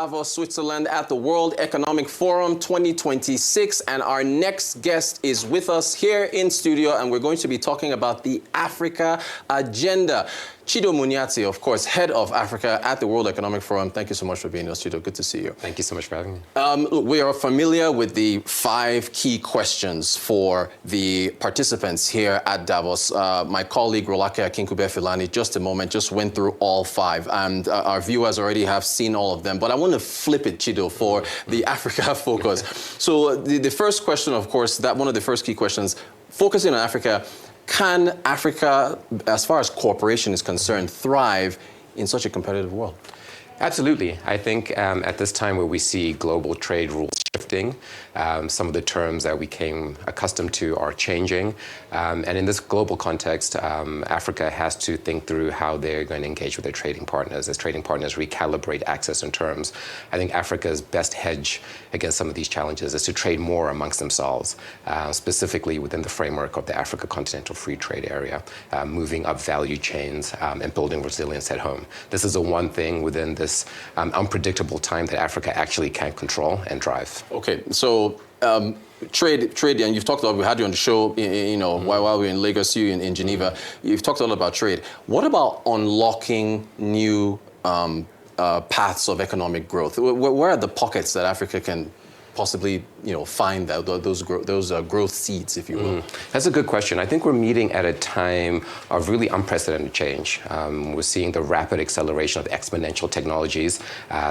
Davos, Switzerland at the World Economic Forum 2026. And our next guest is with us here in studio, and we're going to be talking about the Africa agenda. Chido Munyati, of course, head of Africa at the World Economic Forum. Thank you so much for being here, Chido. Good to see you. Thank you so much for having me. We are familiar with the 5 key questions for the participants here at Davos. My colleague, Rolake Akinkube-Filani, just a moment, just went through all 5. And our viewers already have seen all of them. But I want to flip it, Chido, for the Africa focus. So the first question, of course, that one of the first key questions, focusing on Africa, can Africa, as far as cooperation is concerned, thrive in such a competitive world? Absolutely. I think at this time where we see global trade rules shifting, some of the terms that we came accustomed to are changing. And in this global context, Africa has to think through how they're going to engage with their trading partners. As trading partners recalibrate access and terms, I think Africa's best hedge against some of these challenges is to trade more amongst themselves, specifically within the framework of the Africa Continental Free Trade Area, moving up value chains and building resilience at home. This is the one thing within this unpredictable time that Africa actually can control and drive. Okay, so trade, and you've talked about, we had you on the show, while we were in Lagos, you in Geneva, you've talked a lot about trade. What about unlocking new paths of economic growth? Where are the pockets that Africa can possibly, find those growth seeds, if you will? That's a good question. I think we're meeting at a time of really unprecedented change. We're seeing the rapid acceleration of exponential technologies,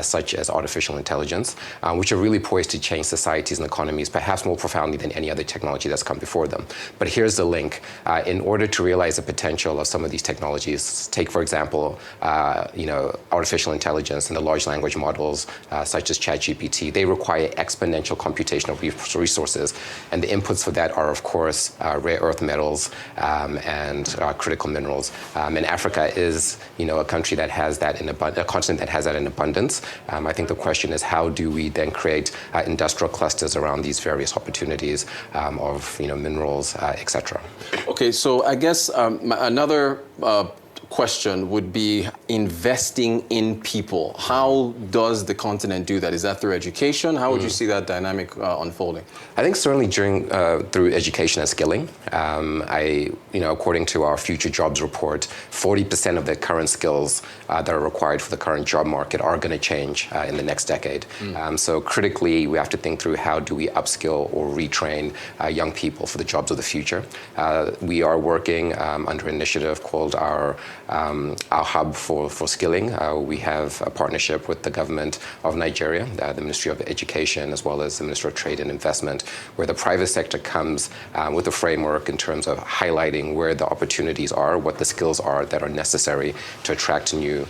such as artificial intelligence, which are really poised to change societies and economies, perhaps more profoundly than any other technology that's come before them. But here's the link. In order to realize the potential of some of these technologies, take, for example, artificial intelligence and the large language models, such as ChatGPT, they require exponential computational resources, and the inputs for that are, of course, rare earth metals and critical minerals. And Africa is, a country that has that in a continent that has that in abundance. I think the question is, how do we then create industrial clusters around these various opportunities of, minerals, etc. Okay, so I guess another question would be investing in people. How does the continent do that? Is that through education? How would you see that dynamic unfolding? I think certainly through education and skilling. According to our Future Jobs report, 40% of the current skills that are required for the current job market are going to change in the next decade. So critically, we have to think through how do we upskill or retrain young people for the jobs of the future. We are working under an initiative called our hub for skilling. We have a partnership with the government of Nigeria, the Ministry of Education, as well as the Ministry of Trade and Investment, where the private sector comes with a framework in terms of highlighting where the opportunities are, what the skills are that are necessary to attract new,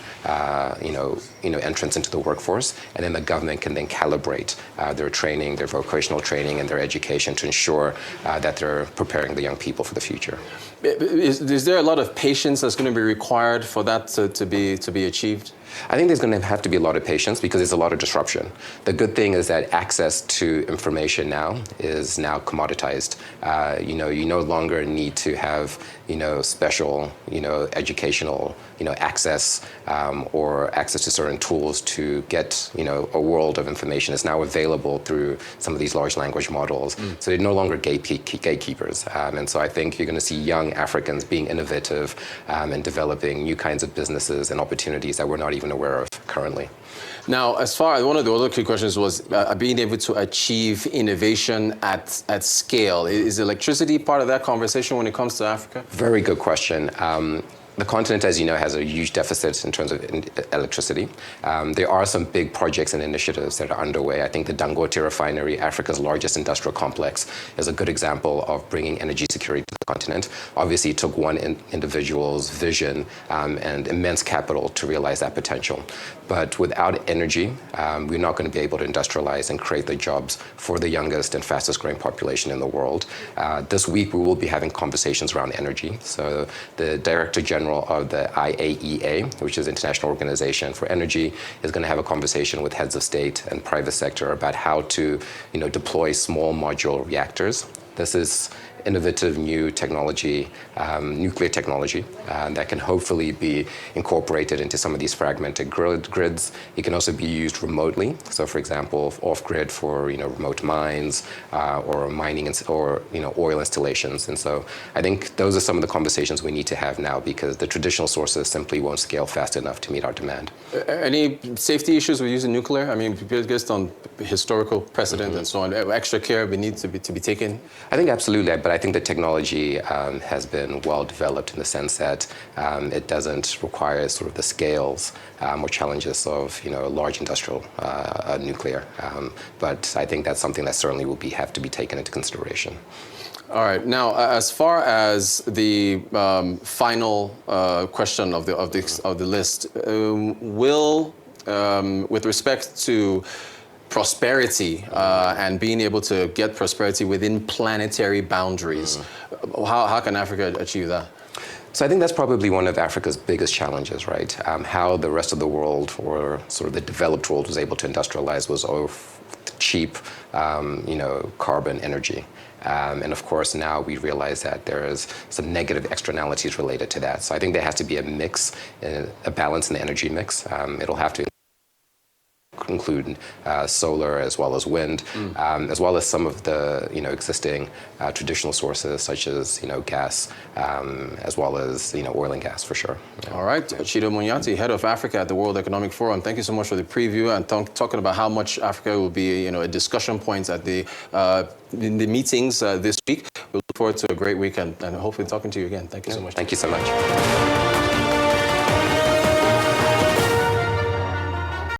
entrants into the workforce, and then the government can then calibrate their training, their vocational training, and their education to ensure that they're preparing the young people for the future. Is there a lot of patience that's going to be required for that to be achieved? I think there's going to have to be a lot of patience because there's a lot of disruption. The good thing is that access to information now is commoditized. You no longer need to have, special, educational, access or access to certain tools to get, a world of information. It's now available through some of these large language models. So they're no longer gatekeepers. And so I think you're going to see young Africans being innovative and developing new kinds of businesses and opportunities that we're not even aware of currently. Now, as far as one of the other key questions was being able to achieve innovation at scale. Is electricity part of that conversation when it comes to Africa? Very good question. The continent, as you know, has a huge deficit in terms of electricity. There are some big projects and initiatives that are underway. I think the Dangote refinery, Africa's largest industrial complex, is a good example of bringing energy security to the continent. Obviously, it took one individual's vision and immense capital to realize that potential. But without energy, we're not going to be able to industrialize and create the jobs for the youngest and fastest growing population in the world. This week, we will be having conversations around energy. So the Director General of the IAEA, which is the International Organization for Energy, is going to have a conversation with heads of state and private sector about how to, deploy small modular reactors. This is innovative new technology, nuclear technology, that can hopefully be incorporated into some of these fragmented grids. It can also be used remotely. So, for example, off-grid for remote mines or mining or oil installations. And so, I think those are some of the conversations we need to have now, because the traditional sources simply won't scale fast enough to meet our demand. Any safety issues with using nuclear? I mean, based on historical precedent and so on, extra care needs to be taken? I think absolutely, but I think the technology has been well developed in the sense that it doesn't require sort of the scales or challenges of large industrial nuclear. But I think that's something that certainly will have to be taken into consideration. All right. Now, as far as the final question of the list, with respect to prosperity and being able to get prosperity within planetary boundaries, how can Africa achieve that? So I think that's probably one of Africa's biggest challenges, right? How the rest of the world, or sort of the developed world, was able to industrialize was cheap, carbon energy. And of course, now we realize that there is some negative externalities related to that. So I think there has to be a mix, a balance in the energy mix. It'll have to include solar as well as wind, as well as some of the existing traditional sources such as gas, as well as oil and gas for sure. Yeah. All right, Chido Munyati, head of Africa at the World Economic Forum. Thank you so much for the preview and talking about how much Africa will be a discussion point at in the meetings this week. We look forward to a great weekend and hopefully talking to you again. Thank you so much. Thank you so much.